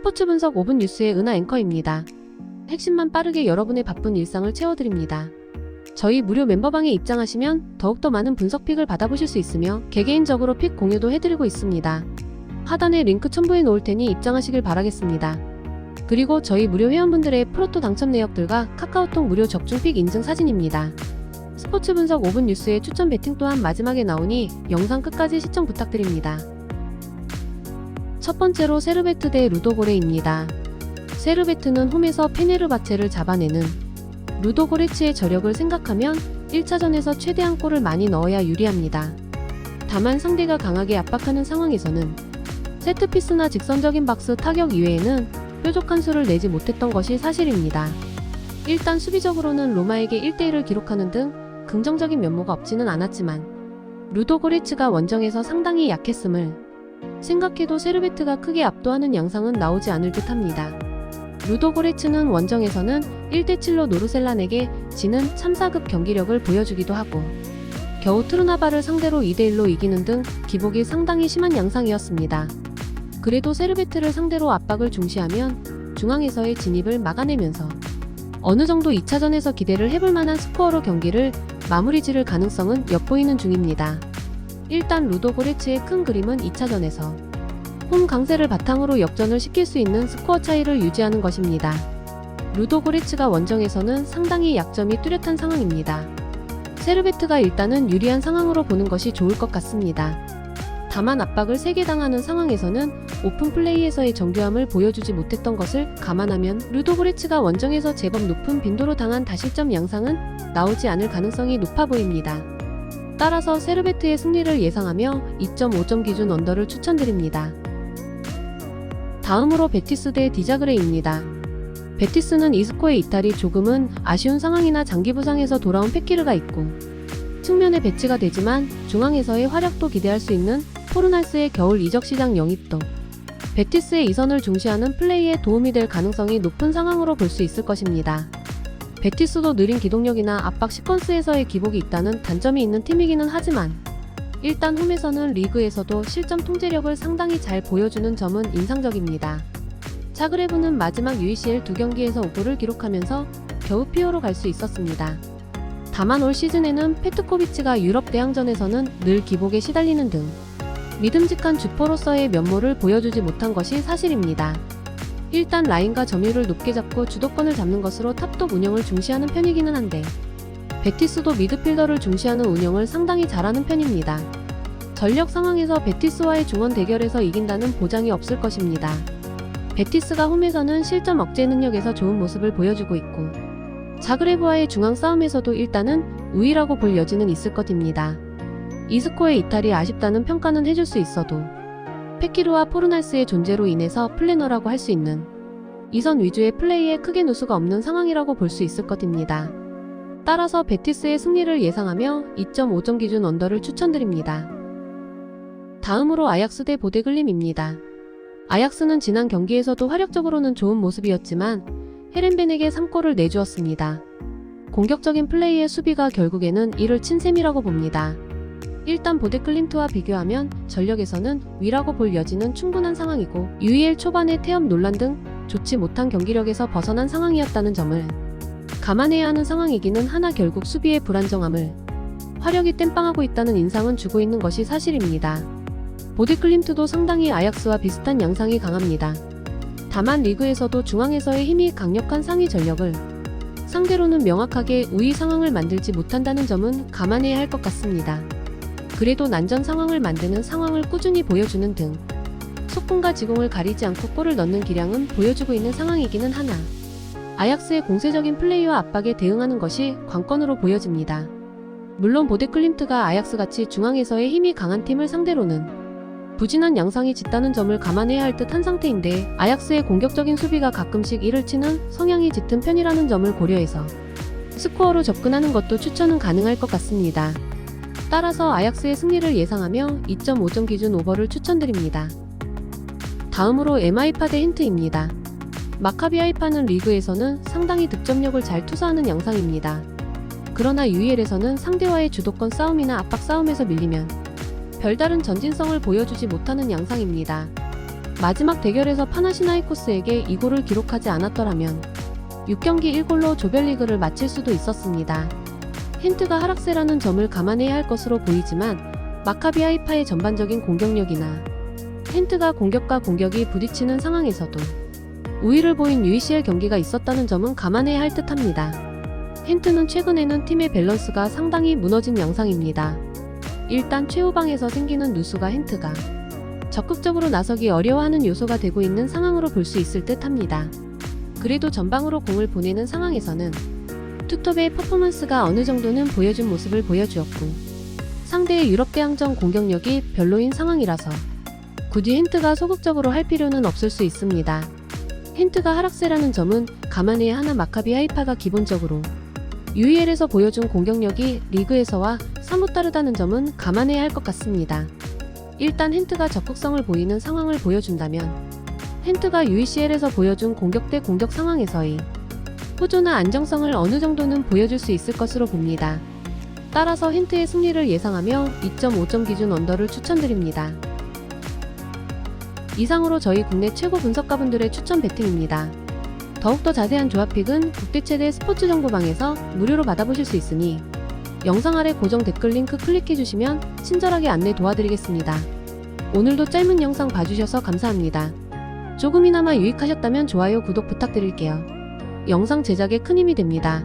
스포츠 분석 5분 뉴스의 은하 앵커입니다. 핵심만 빠르게 여러분의 바쁜 일상을 채워드립니다. 저희 무료 멤버방에 입장하시면 더욱더 많은 분석 픽을 받아보실 수 있으며 개개인적으로 픽 공유도 해드리고 있습니다. 하단에 링크 첨부해 놓을 테니 입장하시길 바라겠습니다. 그리고 저희 무료 회원분들의 프로토 당첨 내역들과 카카오톡 무료 적중 픽 인증 사진입니다. 스포츠 분석 5분 뉴스의 추천 배팅 또한 마지막에 나오니 영상 끝까지 시청 부탁드립니다. 첫 번째로 세르베트 대 루도고레입니다. 세르베트는 홈에서 페네르바체를 잡아내는 루도고레츠의 저력을 생각하면 1차전에서 최대한 골을 많이 넣어야 유리합니다. 다만 상대가 강하게 압박하는 상황에서는 세트피스나 직선적인 박스 타격 이외에는 뾰족한 수를 내지 못했던 것이 사실입니다. 일단 수비적으로는 로마에게 1대1을 기록하는 등 긍정적인 면모가 없지는 않았지만 루도고레츠가 원정에서 상당히 약했음을 생각해도 세르베트가 크게 압도하는 양상은 나오지 않을 듯 합니다. 루도고레츠는 원정에서는 1대7로 노르셀란에게 지는 참 4급 경기력을 보여주기도 하고 겨우 트루나바를 상대로 2대1로 이기는 등 기복이 상당히 심한 양상이었습니다. 그래도 세르베트를 상대로 압박을 중시하면 중앙에서의 진입을 막아내면서 어느 정도 2차전에서 기대를 해볼 만한 스코어로 경기를 마무리 지를 가능성은 엿보이는 중입니다. 일단 루도고레츠의 큰 그림은 2차전에서 홈 강세를 바탕으로 역전을 시킬 수 있는 스코어 차이를 유지하는 것입니다. 루도고레츠가 원정에서는 상당히 약점이 뚜렷한 상황입니다. 세르베트가 일단은 유리한 상황으로 보는 것이 좋을 것 같습니다. 다만 압박을 세게 당하는 상황에서는 오픈 플레이에서의 정교함을 보여주지 못했던 것을 감안하면 루도고레츠가 원정에서 제법 높은 빈도로 당한 다실점 양상은 나오지 않을 가능성이 높아 보입니다. 따라서 세르베트의 승리를 예상하며 2.5점 기준 언더를 추천드립니다. 다음으로 베티스 대 디자그레입니다. 베티스는 이스코의 이탈이 조금은 아쉬운 상황이나 장기 부상에서 돌아온 페키르가 있고 측면에 배치가 되지만 중앙에서의 활약도 기대할 수 있는 포르날스의 겨울 이적 시장 영입도 베티스의 이선을 중시하는 플레이에 도움이 될 가능성이 높은 상황으로 볼 수 있을 것입니다. 베티스도 느린 기동력이나 압박 시퀀스에서의 기복이 있다는 단점이 있는 팀이기는 하지만 일단 홈에서는 리그에서도 실점 통제력을 상당히 잘 보여주는 점은 인상적입니다. 자그레브는 마지막 UCL 2경기에서 5골을 기록하면서 겨우 피오로 갈 수 있었습니다. 다만 올 시즌에는 페트코비치가 유럽 대항전에서는 늘 기복에 시달리는 등 믿음직한 주포로서의 면모를 보여주지 못한 것이 사실입니다. 일단 라인과 점유율을 높게 잡고 주도권을 잡는 것으로 탑독 운영을 중시하는 편이기는 한데 베티스도 미드필더를 중시하는 운영을 상당히 잘하는 편입니다. 전력 상황에서 베티스와의 중원 대결에서 이긴다는 보장이 없을 것입니다. 베티스가 홈에서는 실점 억제 능력에서 좋은 모습을 보여주고 있고 자그레브와의 중앙 싸움에서도 일단은 우위라고 볼 여지는 있을 것입니다. 이스코의 이탈이 아쉽다는 평가는 해줄 수 있어도 페키르와 포르날스의 존재로 인해서 플래너라고 할 수 있는 이선 위주의 플레이에 크게 누수가 없는 상황이라고 볼 수 있을 것입니다. 따라서 베티스의 승리를 예상하며 2.5점 기준 언더를 추천드립니다. 다음으로 아약스 대 보데글림입니다. 아약스는 지난 경기에서도 화력적으로는 좋은 모습이었지만 헤렌벤에게 3골을 내주었습니다. 공격적인 플레이의 수비가 결국에는 이를 친 셈이라고 봅니다. 일단 보데클림트와 비교하면 전력에서는 위라고 볼 여지는 충분한 상황이고 UEL 초반의 태업 논란 등 좋지 못한 경기력에서 벗어난 상황이었다는 점을 감안해야 하는 상황이기는 하나 결국 수비의 불안정함을 화력이 땜빵하고 있다는 인상은 주고 있는 것이 사실입니다. 보데클림트도 상당히 아약스와 비슷한 양상이 강합니다. 다만 리그에서도 중앙에서의 힘이 강력한 상위 전력을 상대로는 명확하게 우위 상황을 만들지 못한다는 점은 감안해야 할 것 같습니다. 그래도 난전 상황을 만드는 상황을 꾸준히 보여주는 등 속공과 지공을 가리지 않고 골을 넣는 기량은 보여주고 있는 상황이기는 하나 아약스의 공세적인 플레이와 압박에 대응하는 것이 관건으로 보여집니다. 물론 보데클림트가 아약스같이 중앙에서의 힘이 강한 팀을 상대로는 부진한 양상이 짙다는 점을 감안해야 할 듯한 상태인데 아약스의 공격적인 수비가 가끔씩 이를 치는 성향이 짙은 편이라는 점을 고려해서 스코어로 접근하는 것도 추천은 가능할 것 같습니다. 따라서 아약스의 승리를 예상하며 2.5점 기준 오버를 추천드립니다. 다음으로 MI파 대 힌트입니다. 마카비 하이파는 리그에서는 상당히 득점력을 잘 투사하는 양상입니다. 그러나 UEL에서는 상대와의 주도권 싸움이나 압박 싸움에서 밀리면 별다른 전진성을 보여주지 못하는 양상입니다. 마지막 대결에서 파나시나이코스에게 2골을 기록하지 않았더라면 6경기 1골로 조별리그를 마칠 수도 있었습니다. 헨트가 하락세라는 점을 감안해야 할 것으로 보이지만 마카비 하이파의 전반적인 공격력이나 헨트가 공격과 공격이 부딪히는 상황에서도 우위를 보인 UCL 경기가 있었다는 점은 감안해야 할 듯합니다. 헨트는 최근에는 팀의 밸런스가 상당히 무너진 양상입니다. 일단 최후방에서 생기는 누수가 헨트가 적극적으로 나서기 어려워하는 요소가 되고 있는 상황으로 볼 수 있을 듯합니다. 그래도 전방으로 공을 보내는 상황에서는 투톱의 퍼포먼스가 어느 정도는 보여준 모습을 보여주었고 상대의 유럽 대항전 공격력이 별로인 상황이라서 굳이 헨트가 소극적으로 할 필요는 없을 수 있습니다. 헨트가 하락세라는 점은 감안해야 하나 마카비 하이파가 기본적으로 UEL에서 보여준 공격력이 리그에서와 사뭇 다르다는 점은 감안해야 할 것 같습니다. 일단 헨트가 적극성을 보이는 상황을 보여준다면 헨트가 UCL에서 보여준 공격 대 공격 상황에서의 호조나 안정성을 어느 정도는 보여줄 수 있을 것으로 봅니다. 따라서 헨트의 승리를 예상하며 2.5점 기준 언더를 추천드립니다. 이상으로 저희 국내 최고 분석가분들의 추천 배팅입니다. 더욱더 자세한 조합픽은 국대 최대 스포츠 정보방에서 무료로 받아보실 수 있으니 영상 아래 고정 댓글 링크 클릭해주시면 친절하게 안내 도와드리겠습니다. 오늘도 짧은 영상 봐주셔서 감사합니다. 조금이나마 유익하셨다면 좋아요, 구독 부탁드릴게요. 영상 제작에 큰 힘이 됩니다.